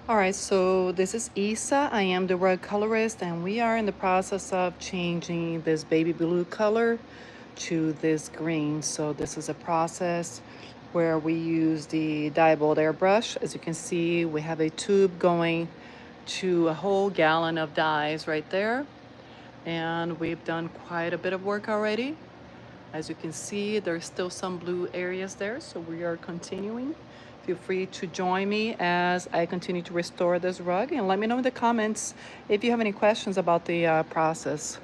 All right, so this is Isa. I am the rug colorist, and we are in the process of changing this baby blue color to this green. So this is a process where we use the DyeBold airbrush. As you can see, we have a tube going to a whole gallon of dyes right there. And we've done quite a bit of work already. As you can see, there's still some blue areas there, so we are continuing. Feel free to join me as I continue to restore this rug, and let me know in the comments if you have any questions about the process.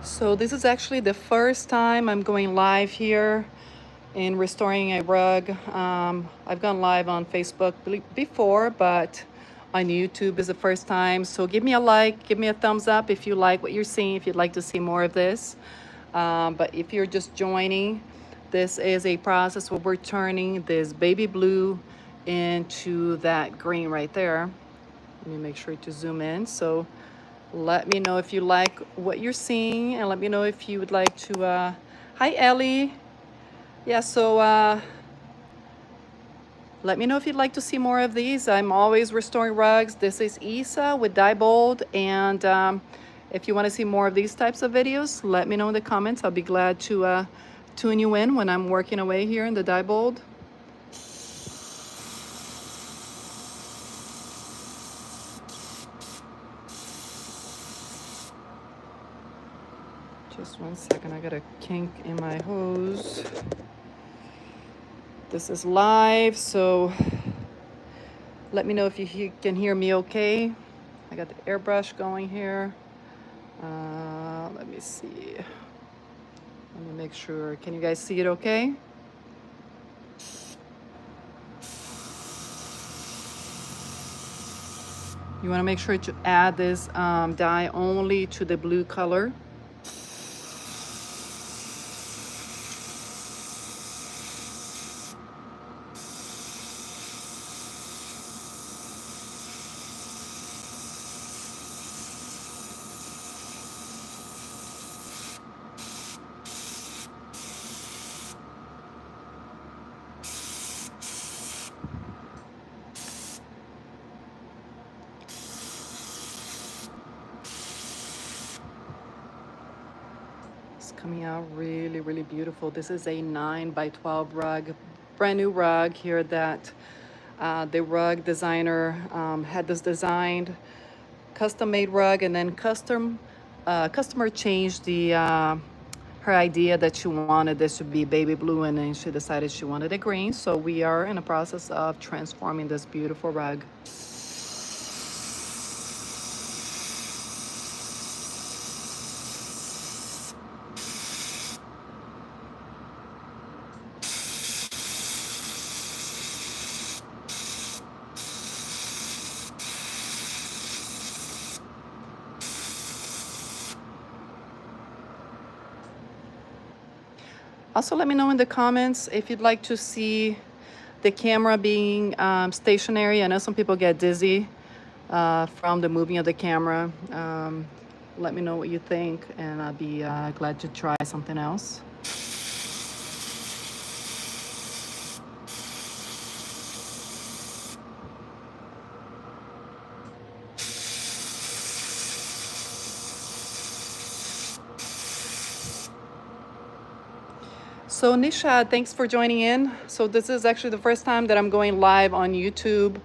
So this is actually the first time I'm going live here in restoring a rug. I've gone live on Facebook before, but on YouTube is the first time. So give me a like, give me a thumbs up if you like what you're seeing, if you'd like to see more of this. But if you're just joining, this is a process where we're turning this baby blue into that green right there. Let me make sure to zoom in. So let me know if you like what you're seeing, and let me know if you would like to, hi Ellie. Yeah, so let me know if you'd like to see more of these. I'm always restoring rugs. This is Isa with DyeBold, and if you want to see more of these types of videos, let me know in the comments. I'll be glad to tune you in when I'm working away here in the DyeBold. Just 1 second, I got a kink in my hose. This is live, so let me know if you can hear me okay. I got the airbrush going here. Let me see. Let me make sure. Can you guys see it okay? You want to make sure to add this dye only to the blue color. Coming out really, really beautiful. This is a 9x12 rug, brand new rug here that the rug designer had this designed, custom made rug, and then customer changed the her idea that she wanted this to be baby blue, and then she decided she wanted a green. So we are in the process of transforming this beautiful rug. Also, let me know in the comments if you'd like to see the camera being stationary. I know some people get dizzy from the moving of the camera. let me know what you think, and I'll be glad to try something else. So Nisha, thanks for joining in. So this is actually the first time that I'm going live on YouTube.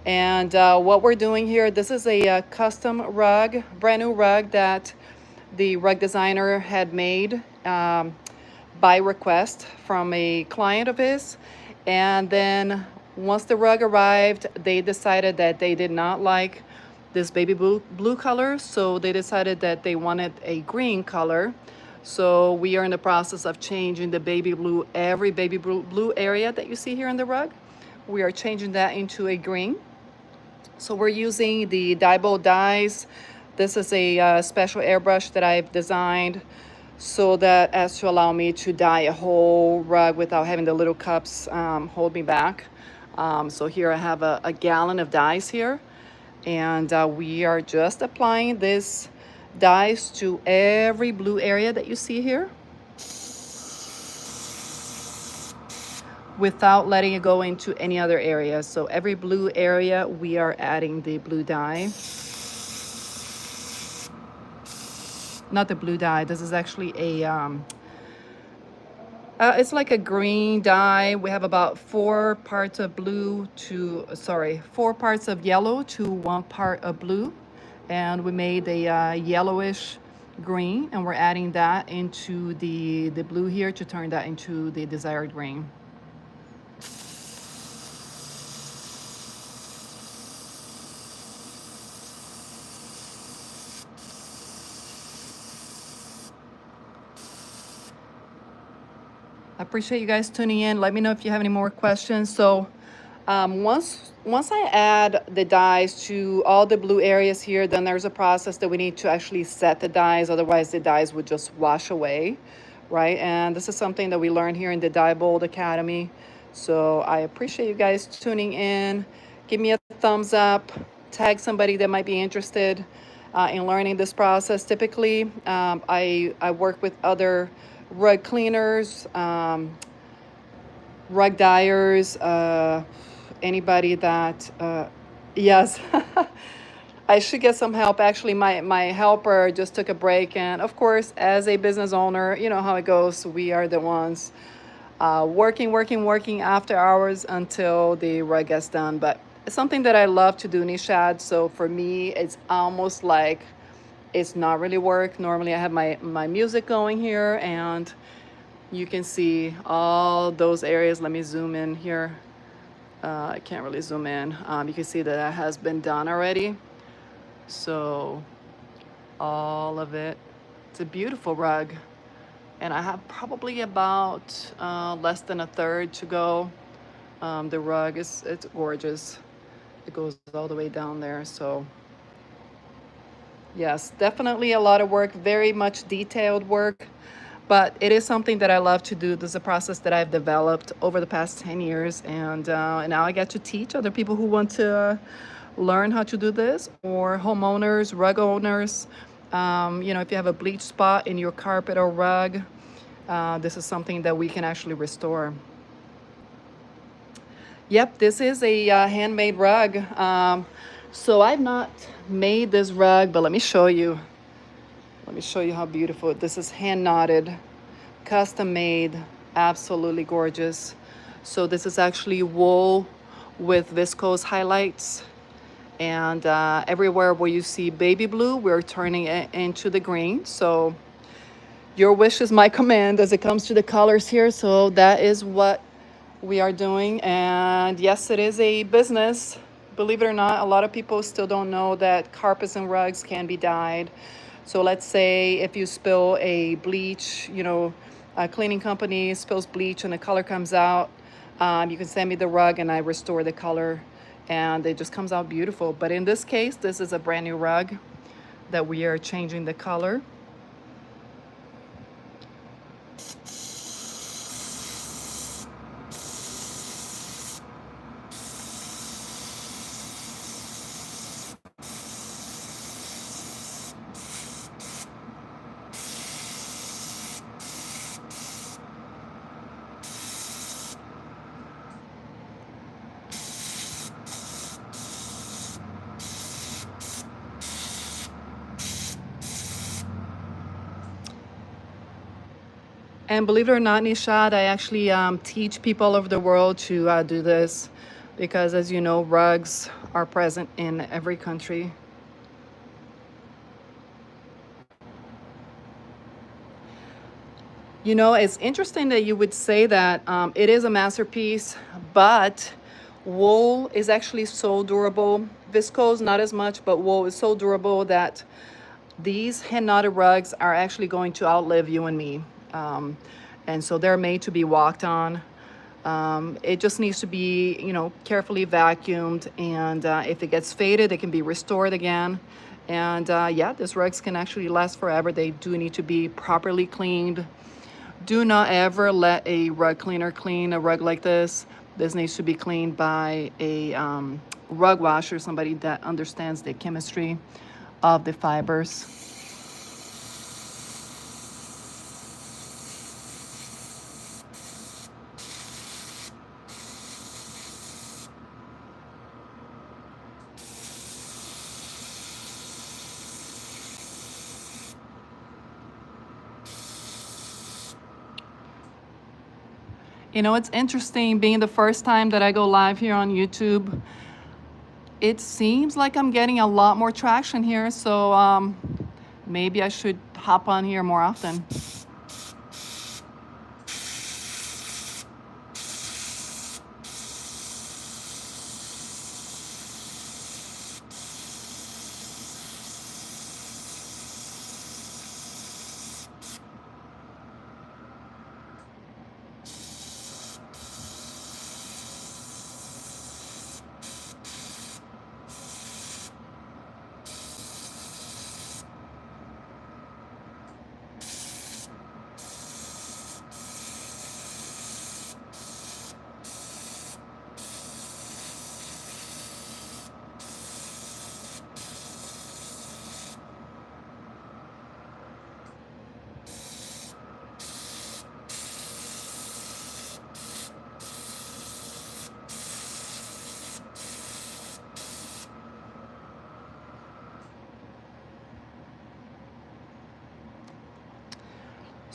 And what we're doing here, this is a custom rug, brand new rug that the rug designer had made by request from a client of his. And then once the rug arrived, they decided that they did not like this baby blue color. So they decided that they wanted a green color. So we are in the process of changing the baby blue, every baby blue area that you see here in the rug. We are changing that into a green. So we're using the DyeBold dyes. This is a special airbrush that I've designed so that as to allow me to dye a whole rug without having the little cups hold me back. So here I have a gallon of dyes here, and we are just applying this dyes to every blue area that you see here without letting it go into any other area. So every blue area, we are adding the blue dye. Not the blue dye, this is actually a, it's like a green dye. We have about 4 parts of blue to, 4 parts of yellow to 1 part of blue. And we made a yellowish green, and we're adding that into the blue here to turn that into the desired green. I appreciate you guys tuning in. Let me know if you have any more questions. So once I add the dyes to all the blue areas here, then there's a process that we need to actually set the dyes. Otherwise, the dyes would just wash away, right? And this is something that we learned here in the DyeBold Academy. So I appreciate you guys tuning in. Give me a thumbs up. Tag somebody that might be interested in learning this process. Typically, I work with other rug cleaners, rug dyers, anybody that, yes, I should get some help. Actually, my helper just took a break. And of course, as a business owner, you know how it goes. We are the ones working after hours until the rug gets done. But it's something that I love to do, Nishad. So for me, it's almost like it's not really work. Normally I have my music going here, and you can see all those areas. Let me zoom in here. I can't really zoom in. You can see that has been done already. So all of it. It's a beautiful rug. And I have probably about less than a third to go. The rug it's gorgeous. It goes all the way down there. So yes, definitely a lot of work, very much detailed work, but it is something that I love to do. This is a process that I've developed over the past 10 years, and now I get to teach other people who want to learn how to do this, or homeowners, rug owners. You know, if you have a bleach spot in your carpet or rug, this is something that we can actually restore. Yep, this is a handmade rug. So I've not made this rug, but let me show you. Let me show you how beautiful. This is hand knotted, custom made, absolutely gorgeous. So this is actually wool with viscose highlights. And everywhere where you see baby blue, we're turning it into the green. So your wish is my command as it comes to the colors here. So that is what we are doing. And yes, it is a business. Believe it or not, a lot of people still don't know that carpets and rugs can be dyed. So let's say if you spill a bleach, you know, a cleaning company spills bleach and the color comes out, you can send me the rug and I restore the color and it just comes out beautiful. But in this case, this is a brand new rug that we are changing the color. And believe it or not, Nishad, I actually teach people all over the world to do this because, as you know, rugs are present in every country. You know, it's interesting that you would say that it is a masterpiece, but wool is actually so durable. Viscose, not as much, but wool is so durable that these hand-knotted rugs are actually going to outlive you and me. And so they're made to be walked on. It just needs to be, you know, carefully vacuumed. And if it gets faded, it can be restored again. And yeah, these rugs can actually last forever. They do need to be properly cleaned. Do not ever let a rug cleaner clean a rug like this. This needs to be cleaned by a rug washer, somebody that understands the chemistry of the fibers. You know, it's interesting being the first time that I go live here on YouTube. It seems like I'm getting a lot more traction here, so maybe I should hop on here more often.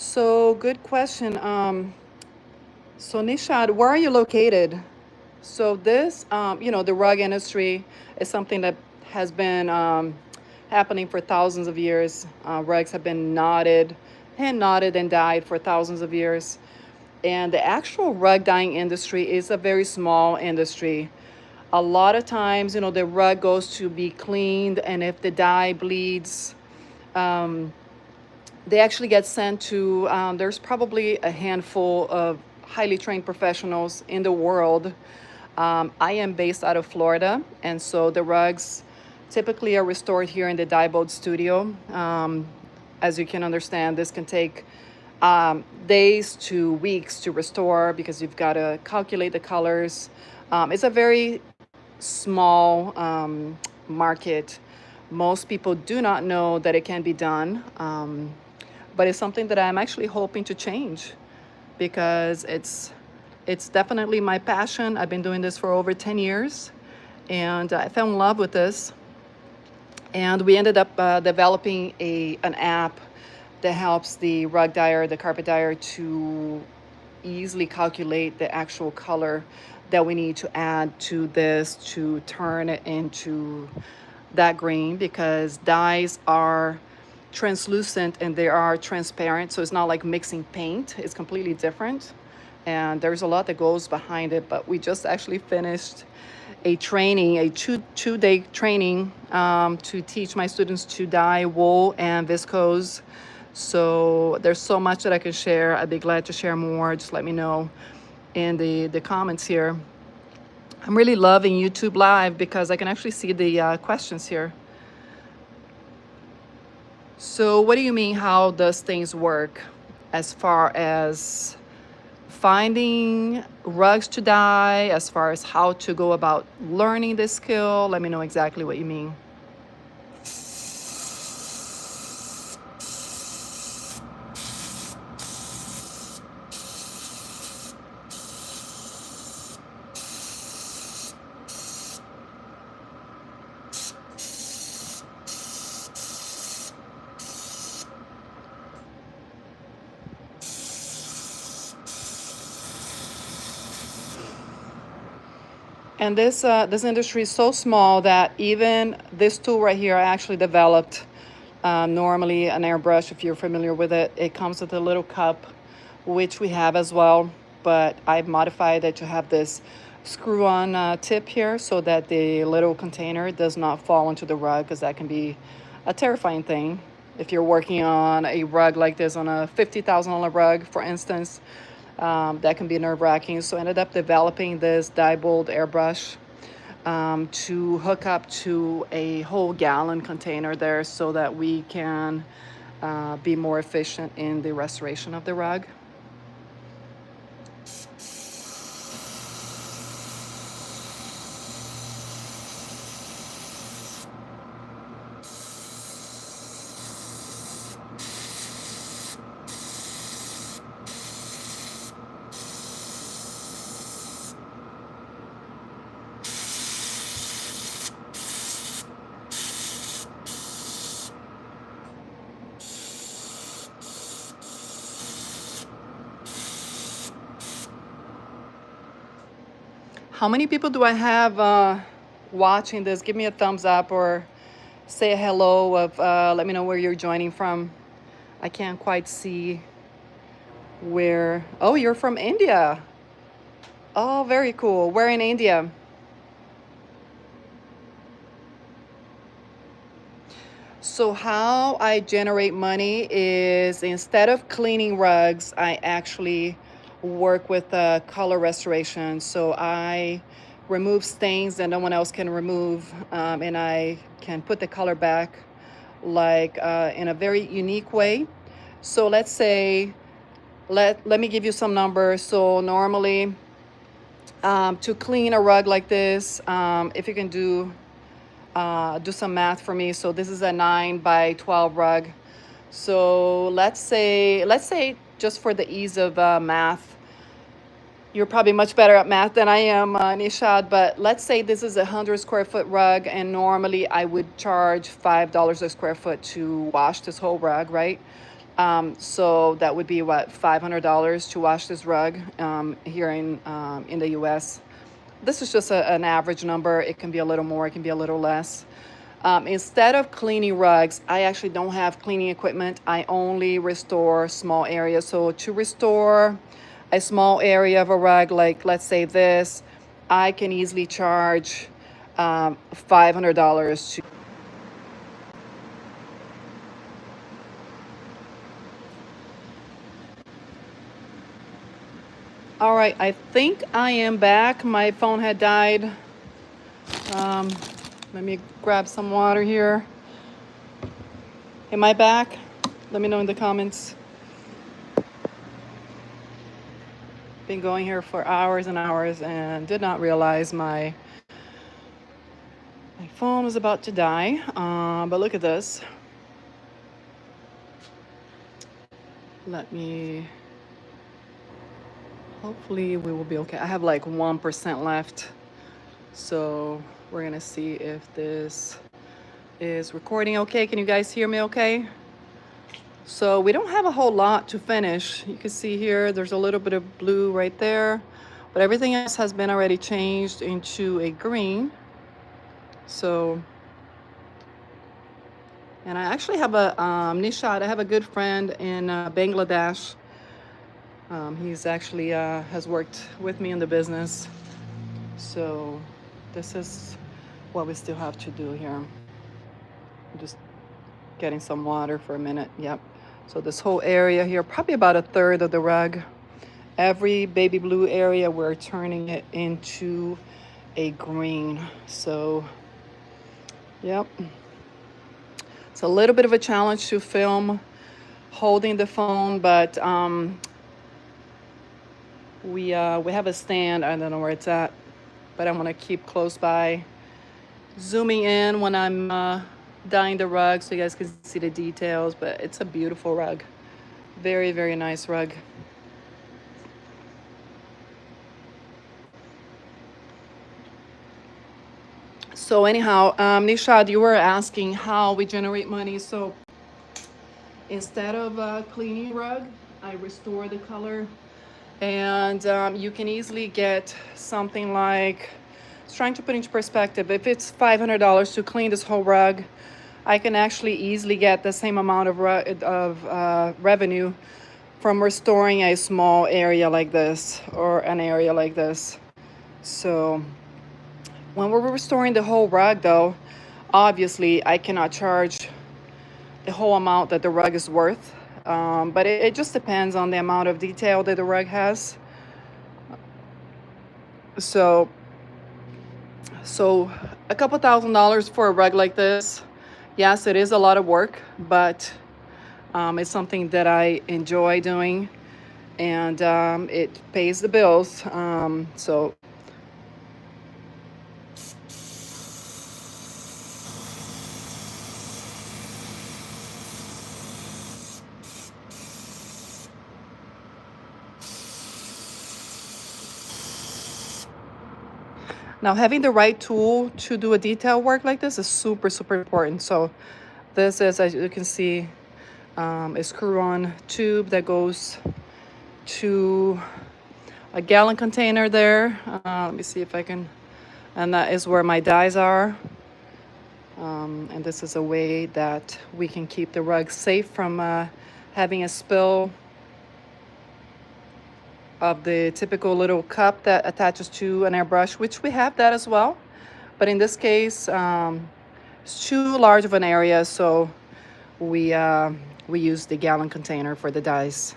So good question. So Nishad, where are you located? So this, you know, the rug industry is something that has been happening for thousands of years. Rugs have been knotted, hand knotted and dyed for thousands of years. And the actual rug dyeing industry is a very small industry. A lot of times, you know, the rug goes to be cleaned, and if the dye bleeds, they actually get sent to, there's probably a handful of highly trained professionals in the world. I am based out of Florida, and so the rugs typically are restored here in the DyeBold studio. As you can understand, this can take days to weeks to restore because you've got to calculate the colors. It's a very small market. Most people do not know that it can be done, but it's something that I'm actually hoping to change because it's definitely my passion. I've been doing this for over 10 years, and I fell in love with this. And we ended up developing an app that helps the rug dyer, the carpet dyer, to easily calculate the actual color that we need to add to this to turn it into that green, because dyes are translucent and they are transparent, so it's not like mixing paint. It's completely different, and there's a lot that goes behind it. But we just actually finished a training, a two-day training to teach my students to dye wool and viscose. So there's so much that I can share. I'd be glad to share more. Just let me know in the comments here. I'm really loving YouTube Live because I can actually see the questions here. So what do you mean, how does things work as far as finding rugs to dye, as far as how to go about learning this skill? Let me know exactly what you mean. And this industry is so small that even this tool right here I actually developed. Normally an airbrush, if you're familiar with it, it comes with a little cup, which we have as well, but I've modified it to have this screw-on tip here so that the little container does not fall into the rug, because that can be a terrifying thing. If you're working on a rug like this, on a $50,000 rug, for instance, that can be nerve-wracking. So I ended up developing this DyeBold airbrush to hook up to a whole gallon container there so that we can be more efficient in the restoration of the rug. How many people do I have watching this? Give me a thumbs up or say a hello of let me know where you're joining from. I can't quite see where. Oh, you're from India. Oh, very cool. Where in India? So how I generate money is, instead of cleaning rugs, I actually work with color restoration. So I remove stains that no one else can remove, and I can put the color back like in a very unique way. So let's say, let me give you some numbers. So normally to clean a rug like this, if you can do some math for me. So this is a 9 by 12 rug. So let's say just for the ease of math, you're probably much better at math than I am, Nishad, but let's say this is a 100 square foot rug, and normally I would charge $5 a square foot to wash this whole rug, right? So that would be what, $500 to wash this rug here in the US. This is just an average number. It can be a little more, it can be a little less. Instead of cleaning rugs, I actually don't have cleaning equipment. I only restore small areas. So to restore a small area of a rug, like let's say this, I can easily charge $500 to. All right, I think I am back. My phone had died. Let me grab some water here. Am I back? Let me know in the comments. Been going here for hours and hours and did not realize my phone was about to die. But look at this. Let me, hopefully we will be okay. I have like 1% left. So we're gonna see if this is recording okay. Can you guys hear me okay? So we don't have a whole lot to finish. You can see here, there's a little bit of blue right there, but everything else has been already changed into a green. So, and I actually have a, Nishad, I have a good friend in Bangladesh. He's actually has worked with me in the business. So this is what we still have to do here. I'm just getting some water for a minute. Yep. So this whole area here, probably about a third of the rug. Every baby blue area, we're turning it into a green. So, yep. It's a little bit of a challenge to film holding the phone, but we have a stand. I don't know where it's at, but I want to keep close by, zooming in when I'm dyeing the rug so you guys can see the details. But it's a beautiful rug, very, very nice rug. So anyhow, Nishad, you were asking how we generate money. So instead of cleaning rug, I restore the color, and you can easily get something like, It's trying to put into perspective. If it's $500 to clean this whole rug, I can actually easily get the same amount of revenue from restoring a small area like this or an area like this. So when we're restoring the whole rug though, obviously I cannot charge the whole amount that the rug is worth. But it just depends on the amount of detail that the rug has. So a couple $1,000s for a rug like this, yes, it is a lot of work, but it's something that I enjoy doing, and it pays the bills. So now having the right tool to do a detail work like this is super, super important. So this is, as you can see, a screw-on tube that goes to a gallon container there. Let me see if I can, and that is where my dyes are. And this is a way that we can keep the rug safe from having a spill of the typical little cup that attaches to an airbrush, which we have that as well. But in this case, it's too large of an area, so we use the gallon container for the dyes.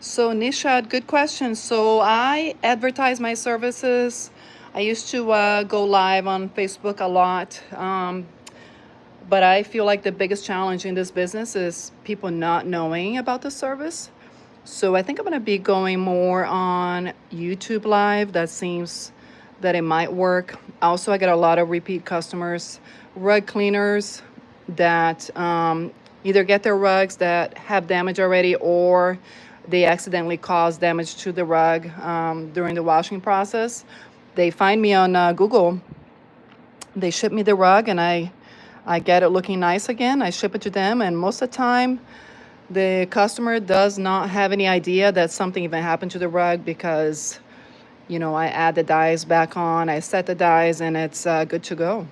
So Nishad, good question. So I advertise my services. I used to go live on Facebook a lot, but I feel like the biggest challenge in this business is people not knowing about the service. So I think I'm gonna be going more on YouTube Live. That seems that it might work. Also, I get a lot of repeat customers, rug cleaners that either get their rugs that have damage already, or they accidentally cause damage to the rug during the washing process. They find me on Google. They ship me the rug, and I get it looking nice again. I ship it to them, and most of the time, the customer does not have any idea that something even happened to the rug, because, you know, I add the dyes back on, I set the dyes, and it's good to go.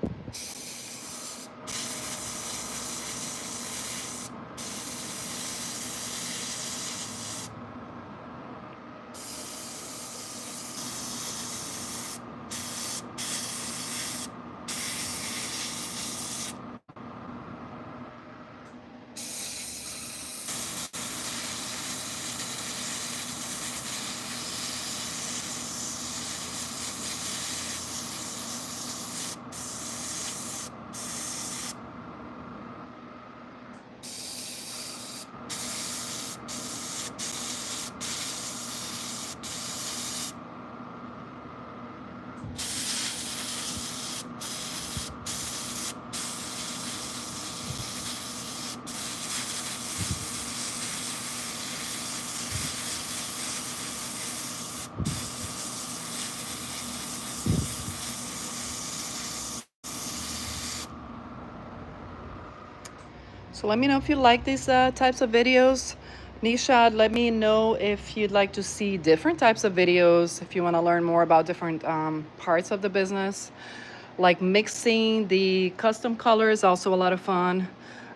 So let me know if you like these types of videos. Nishad, let me know if you'd like to see different types of videos, if you want to learn more about different parts of the business. Like mixing the custom colors, also a lot of fun,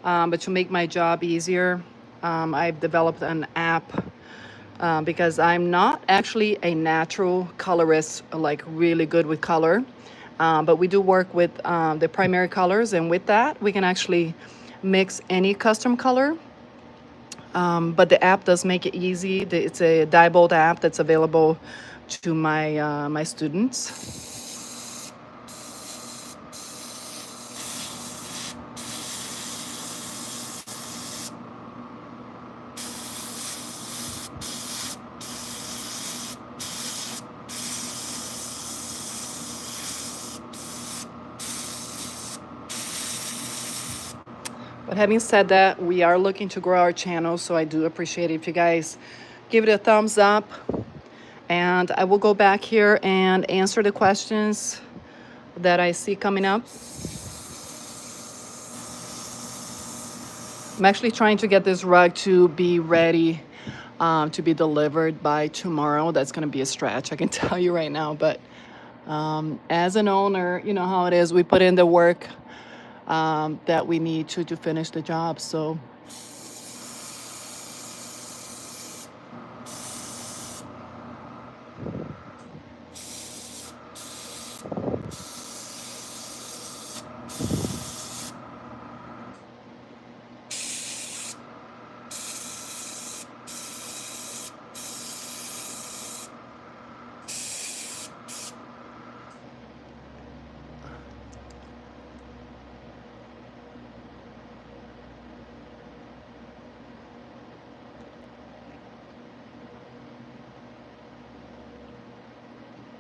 but to make my job easier. I've developed an app because I'm not actually a natural colorist, like really good with color. But we do work with the primary colors, and with that, we can actually mix any custom color. But the app does make it easy. It's a DyeBold app that's available to my students. But having said that, we are looking to grow our channel, so I do appreciate it if you guys give it a thumbs up. And I will go back here and answer the questions that I see coming up. I'm actually trying to get this rug to be ready to be delivered by tomorrow. That's going to be a stretch, I can tell you right now. But as an owner, you know how it is. We put in the work that we need to finish the job. So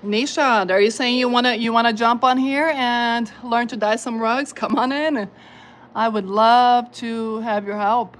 Nisha, are you saying you wanna jump on here and learn to dye some rugs? Come on in. I would love to have your help.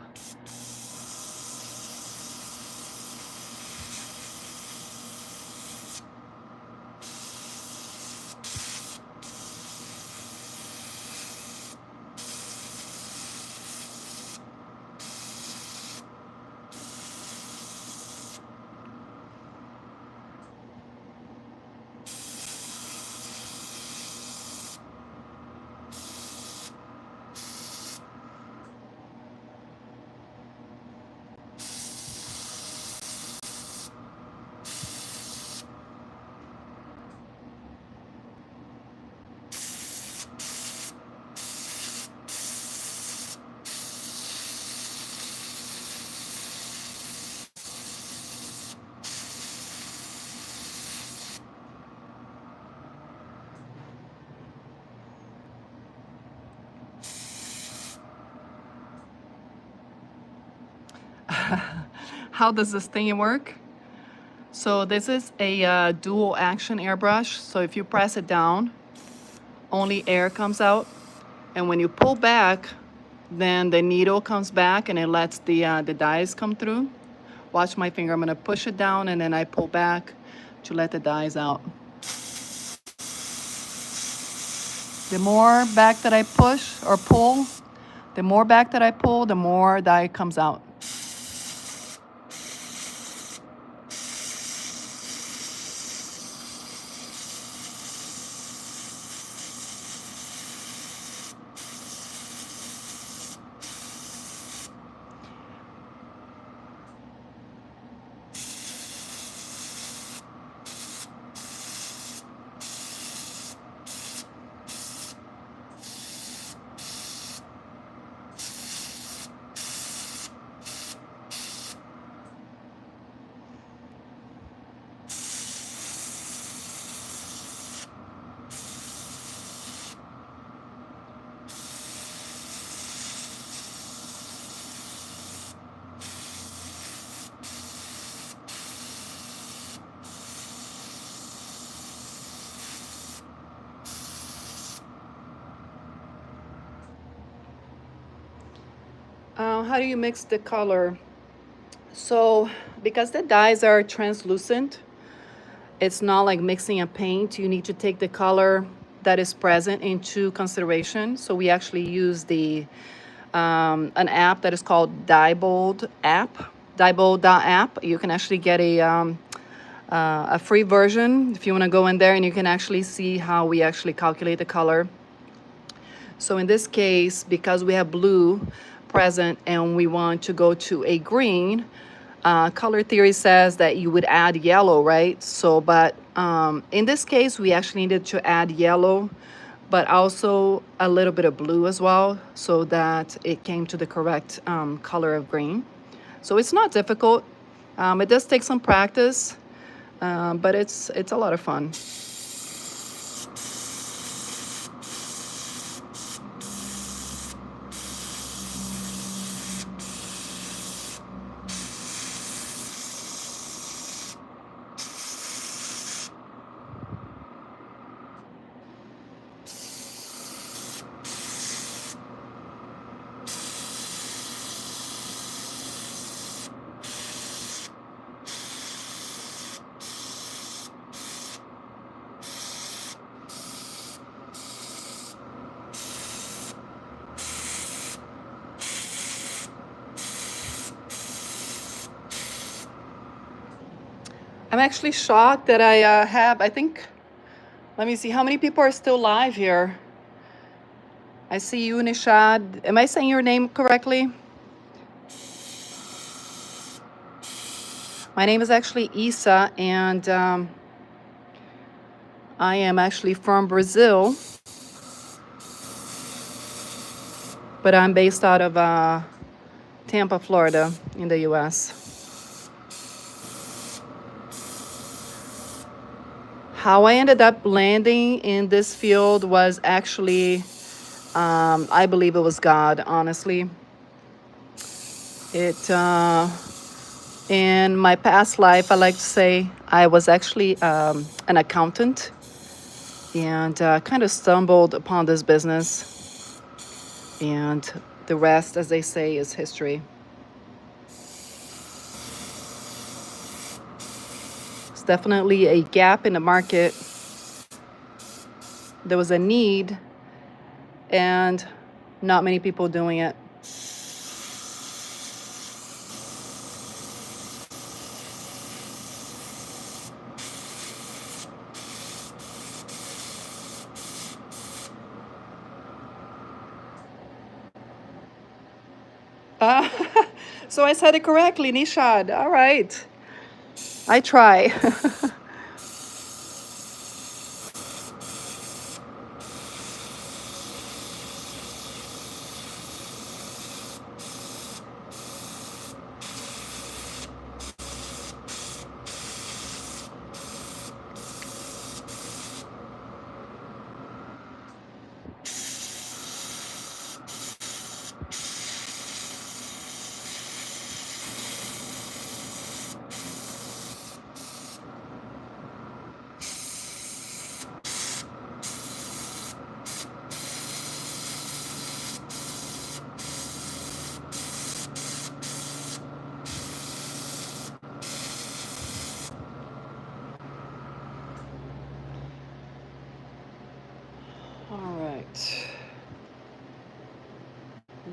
How does this thing work? So this is a dual action airbrush. So if you press it down, only air comes out. And when you pull back, then the needle comes back and it lets the dyes come through. Watch my finger. I'm gonna push it down and then I pull back to let the dyes out. The more back that I push or pull, the more back that I pull, the more dye comes out. How do you mix the color? So because the dyes are translucent, it's not like mixing a paint. You need to take the color that is present into consideration. So we actually use the an app that is called DyeBold app, DyeBold.app. You can actually get a free version if you want to go in there, and you can actually see how we actually calculate the color. So in this case, because we have blue present and we want to go to a green, color theory says that you would add yellow, right? So, but in this case, we actually needed to add yellow, but also a little bit of blue as well, so that it came to the correct color of green. So it's not difficult. It does take some practice, but it's a lot of fun. I'm actually shocked that I think, let me see, how many people are still live here? I see you, Nishad. Am I saying your name correctly? My name is actually Isa, and I am actually from Brazil, but I'm based out of Tampa, Florida, in the US. How I ended up landing in this field was actually, I believe it was God, honestly. In my past life, I like to say I was actually an accountant, and kind of stumbled upon this business, and the rest, as they say, is history. It's definitely a gap in the market. There was a need and not many people doing it. Uh, so I said it correctly, Nishad. All right. I try. All right.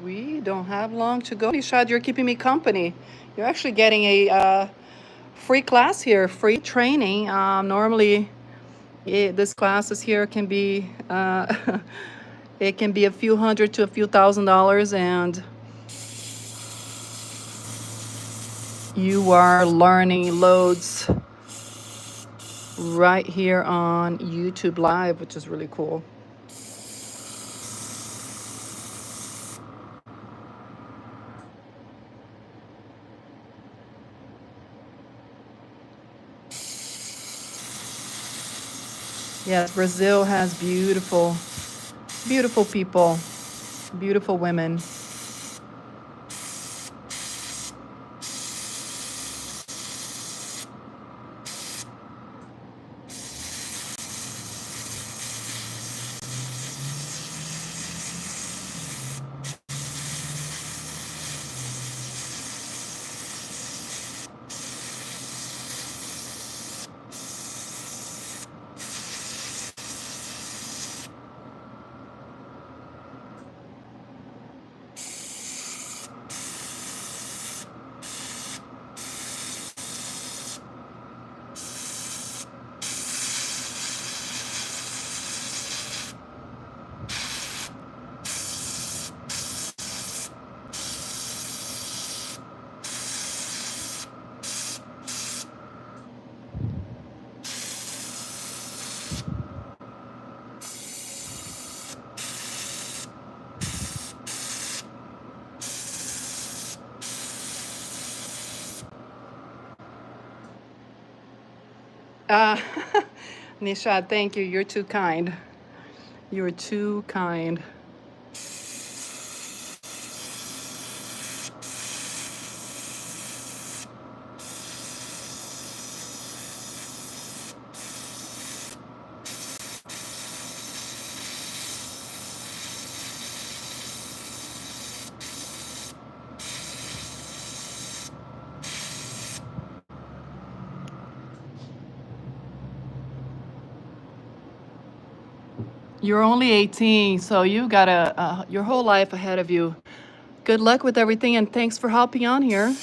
We don't have long to go. Nishad, you're keeping me company. You're actually getting a free class here, free training. Normally, this classes here can be it can be a few hundred to a few $1,000s, and you are learning loads right here on YouTube Live, which is really cool. Yes, Brazil has beautiful, beautiful people, beautiful women. Uh, Nishad, thank you. You're too kind. You're too kind. You're only 18, so you got your whole life ahead of you. Good luck with everything, and thanks for hopping on here.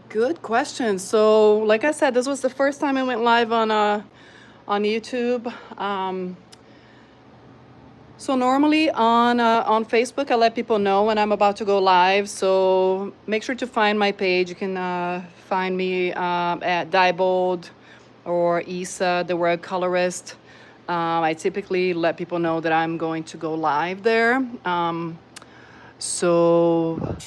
Good question. So, like I said, this was the first time I went live on YouTube. So normally on Facebook, I let people know when I'm about to go live. So make sure to find my page. You can find me at DyeBold or Isa, the word colorist. I typically let people know that I'm going to go live there. So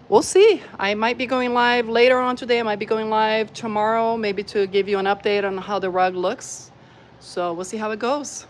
we'll see. I might be going live later on today. I might be going live tomorrow, maybe to give you an update on how the rug looks. So we'll see how it goes.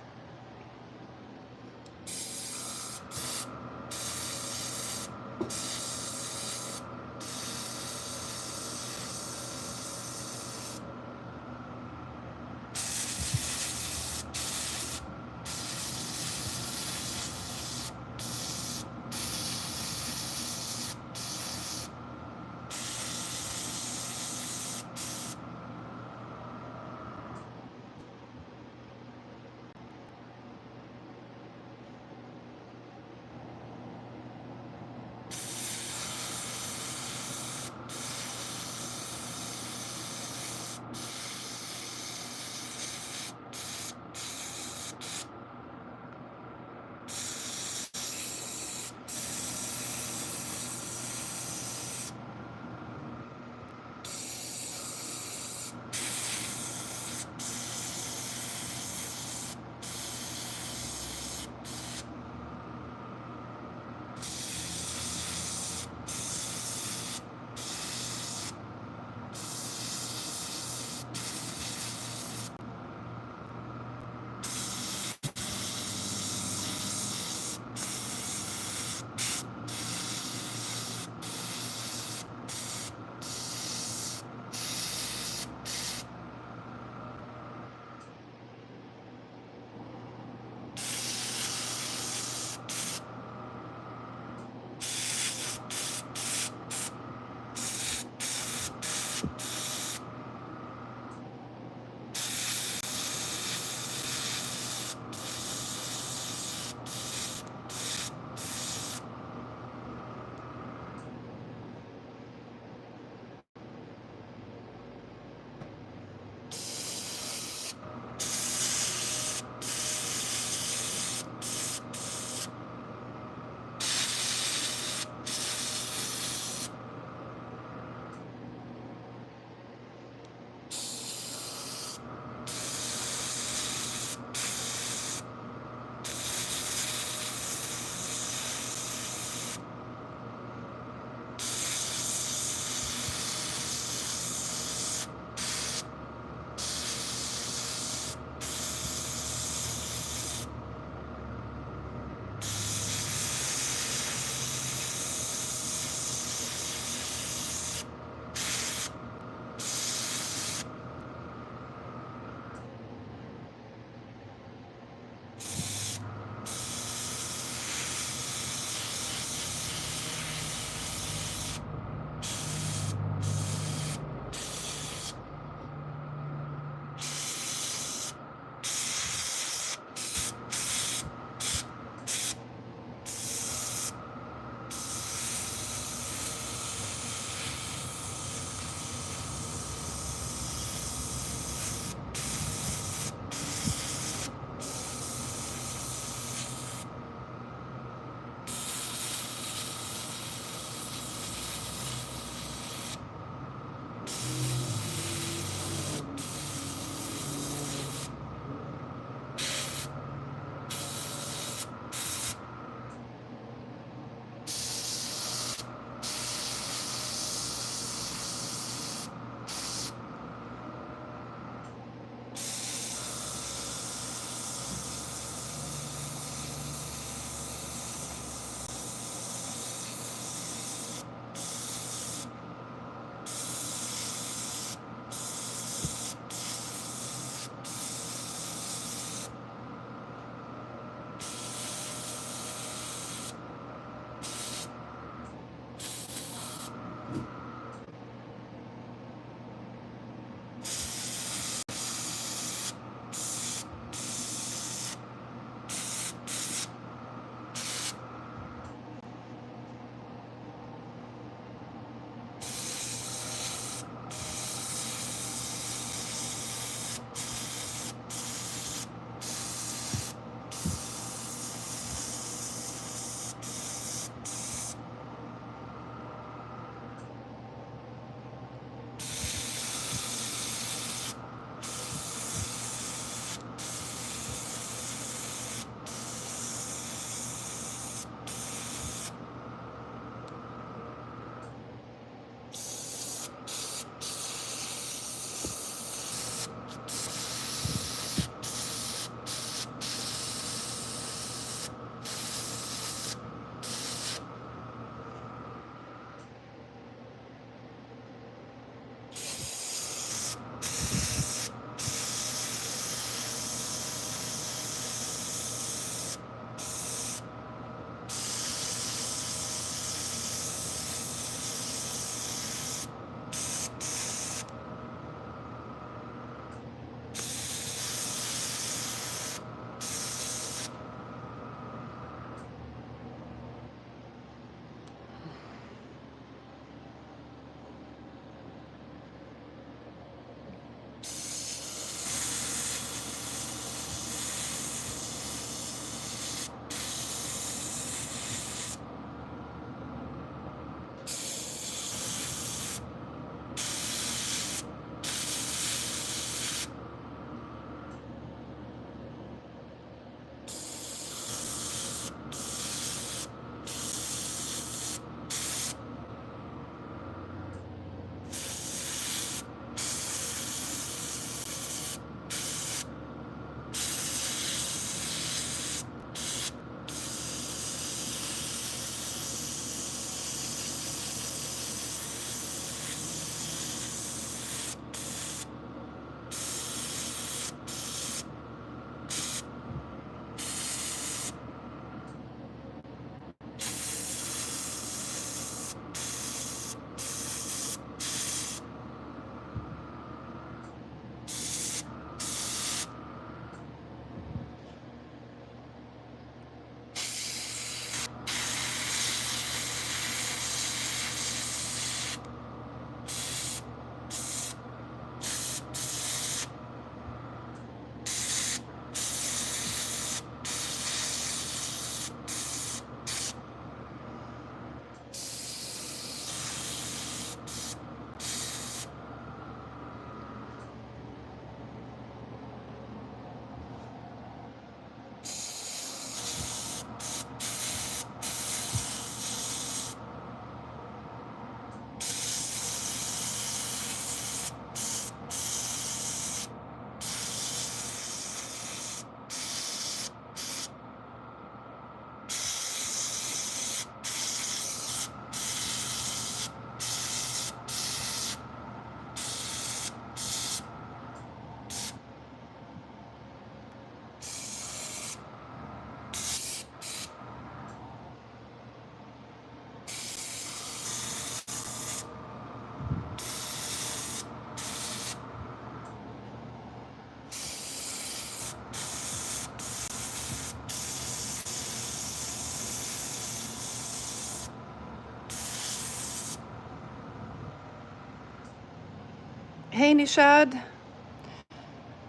Hey Nishad.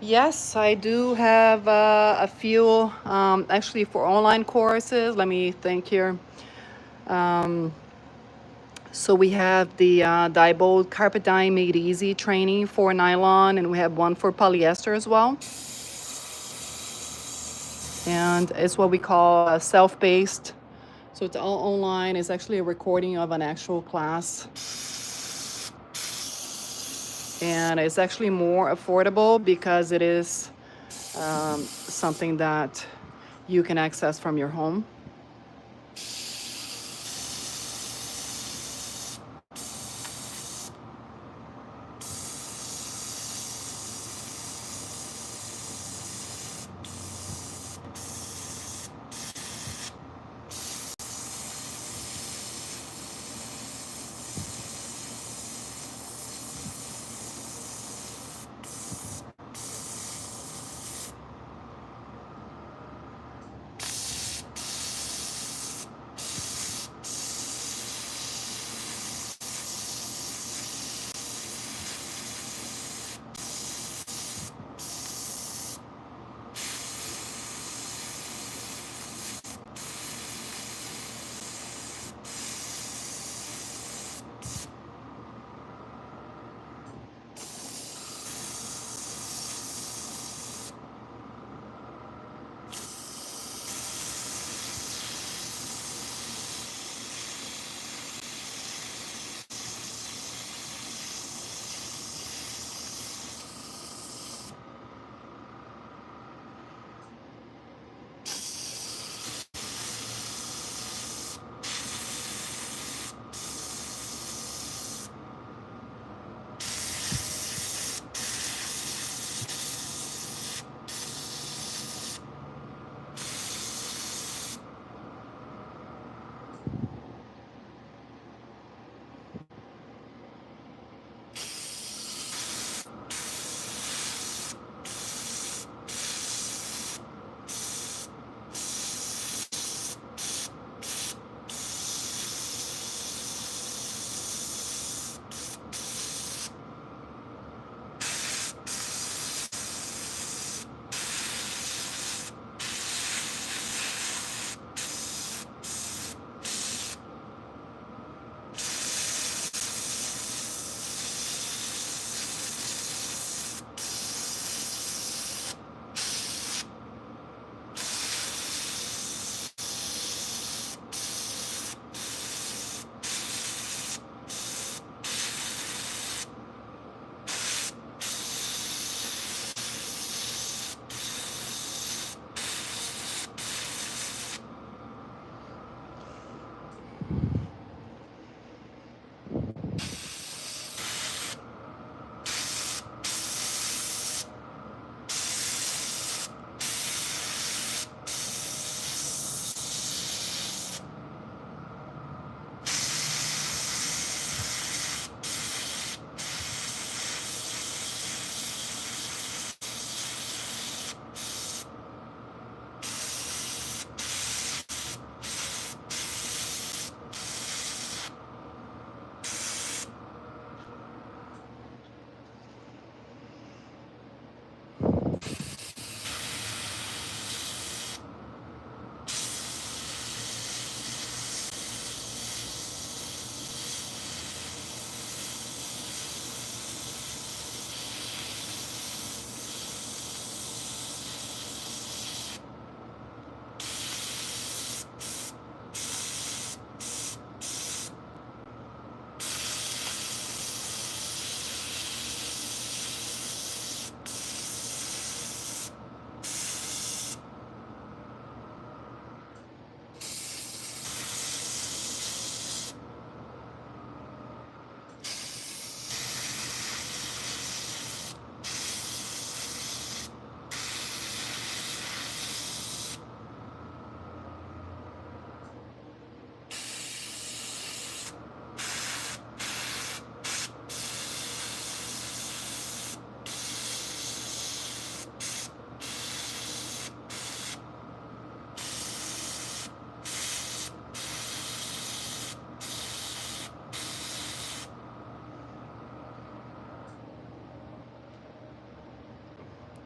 Yes, I do have a few, actually for online courses. Let me think here. Um, so we have the DyeBold Carpet Dyeing Made Easy training for nylon, and we have one for polyester as well. And it's what we call self-paced. So it's all online. It's actually a recording of an actual class. And it's actually more affordable because it is something that you can access from your home.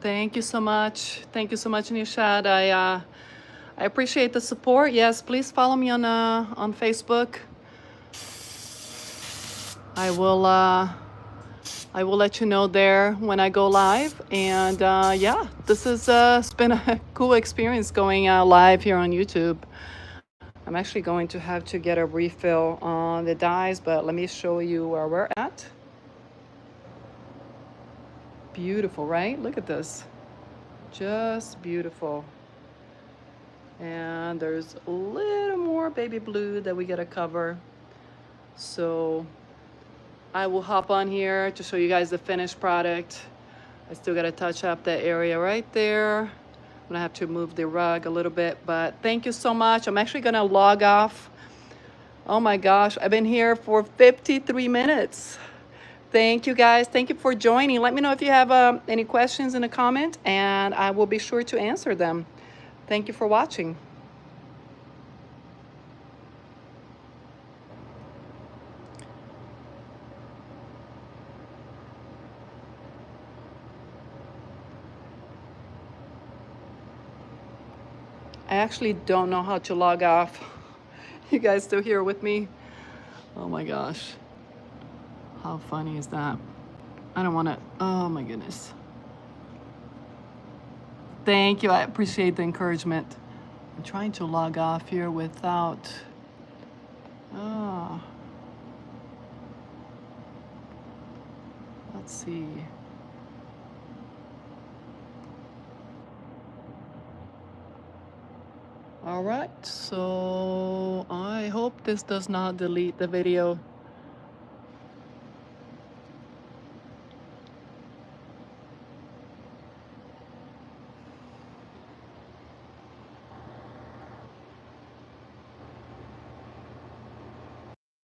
Thank you so much. Thank you so much, Nishad. I appreciate the support. Yes, please follow me on Facebook. I will I will let you know there when I go live. And yeah, this is it's been a cool experience going live here on YouTube. I'm actually going to have to get a refill on the dyes, but let me show you where we're at. Beautiful, right? Look at this. Just beautiful. And there's a little more baby blue that we gotta cover. So I will hop on here to show you guys the finished product. I still gotta touch up that area right there. I'm gonna have to move the rug a little bit, but thank you so much. I'm actually gonna log off. Oh my gosh, I've been here for 53 minutes. Thank you guys. Thank you for joining. Let me know if you have any questions in a comment, and I will be sure to answer them. Thank you for watching. I actually don't know how to log off. You guys still here with me? Oh my gosh. How funny is that? I don't want to, oh my goodness. Thank you, I appreciate the encouragement. I'm trying to log off here without, oh. Let's see. All right, so I hope this does not delete the video.